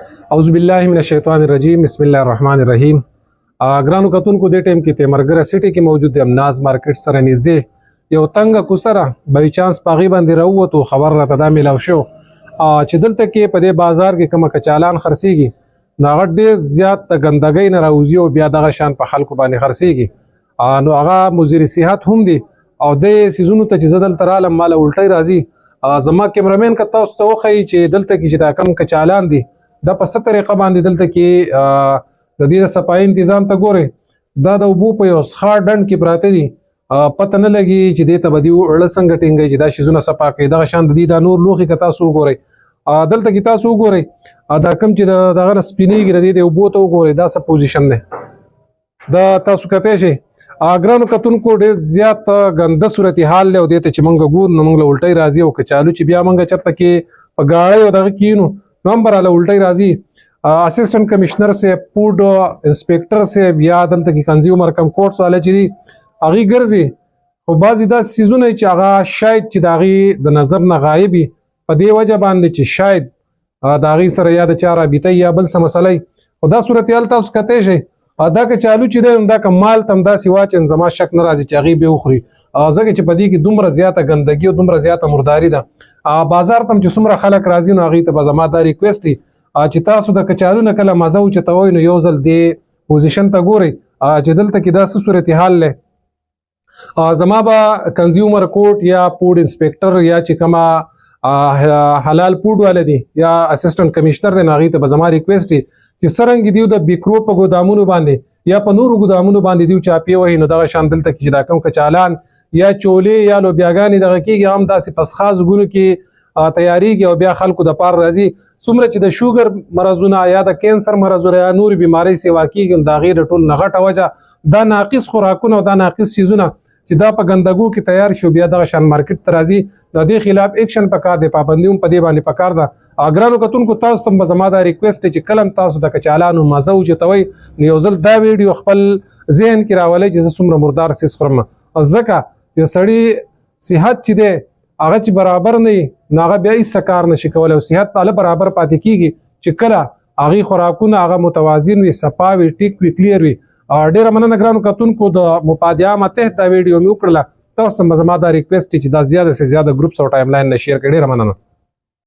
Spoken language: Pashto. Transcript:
اعوذ بالله من الشیطان الرجیم بسم الله الرحمن الرحیم. ګرانو کتونکو دې ټیم کې تیمرګره سټي کې موجود یم ناز مارکیټ سره نږدې یو تنګه کوسره بای چانس پاغي باندې راووتو خبر راته دا میلاو شو چې دلته کې په دې بازار کې کومه کچالان خرڅيږي نو هغه ډېر زیات د ګندګۍ نه راوځي او بیا دغه شان په خلکو باندې خرڅيږي نو هغه مزیر صحت هم دي او د سيزونو ته چې زدل ترالم مال الټي راځي زما کیمرامین که تاسو ته وخی چې دلته کې چې دا کم کچالان دي دا په ست طریقه باندې دلته کې د دې صفای تنظیم ته ګوري دا د وبو په یو ښه ډند کې پراته دي پته نه لګي چې دې ته بدی اړه څنګه ټینګي چې دا شیزونه صفا کوي دغه شان د دې د نور لوخي که تاسو وګورئ دلته کې تاسو وګورئ دا کم چې دغه سپینیږي د وبو ته وګورئ دا څه پوزیشن ده دا تاسو کته شي اګرانو کتونکو ډېر زیات غنده صورتحال له دې ته چې مونږ ګور نو مونږ الټي راځي او کچالو چې بیا مونږ چرته کې په گاړی او دغه کینو نمبر له الټي راځي اسسټنټ کمشنر سے فوډ انسپیکټر سے بیا دلته کې کنزیومر کم کورټس والا چې دي هغه ګرځي خو بعضی دا سيزونه چې هغه شاید چې داغي د نظر نه غایبي په دې وجه باندې چې شاید داغي سره یا د چاره بیته یا بل څه مسلې خدا صورتحال تاسو کته شي دا که چالو چې دا کمال تم دا سیوا چې زما شک نه راځي چې هغه به وخوري ځکه چې په دې کې دومره زیاته ګندګي او دومره زیاته مرداري ده بازار تم چې څومره خلک راځي نو هغه ته زما دا ریکوست دی چې تاسو د کچالو نه کله مزه او چتوي نو یو ځل دی پوزیشن ته ګوري چې دلته کې دا څه صورتحال له زما به کنزیومر کورټ یا فوډ انسپیکټر یا چې کما حلال فوډ والے یا اسسټنټ کمشنر دی هغه ته زما ریکوست دی چې سرنګ دیو د بیکرو په ګودامونو باندې یا په نورو ګودامونو باندې دیو چاپی وای نو دغه شان دلته کې دا کم کچالان یا چولې یا لوبیاګانی دغه کېږي هم داسې پسخاز غونو کې تیاریږي او بیا خلکو د پار راځي څومره چې د شوګر مرزونه یا د کینسر مرزونه یا نور بیماری سیوا کېږي دا غیر ټول نغټه وجه دا ناقص خوراکونه او دا ناقص سيزونه چې دا په ګندګو کې تیار شو بیا دغه شان مارکیټ ته راځي د دې خلاف اکشن پکار دی پابندیوم په دې باندې پکار ده اګرانو کتونکو تاسو ته زما دا ریکوست چې کلم تاسو د کچالانو مزه او چتوي نو یو ځل دا ویډیو خپل ذهن کې راولي چې څومره مردار سیس خورم ځکه د سړی صحت چې دی هغه چې برابر نه هغه بیا هیڅ کار نشي کولای او صحت په برابر پاتې کیږي چې کله هغه خوراکونه هغه متوازن وي صفاوي ټیک وي کلیر وي ډیره مننه ګرانو کتونکو د مفادیا مته دا ویډیو مې وکړه تاسو ته زما دا ریکوست چې دا زیاده سے زیاده ګروپس او ټایم لاین نه شیر کړئ ډیره مننه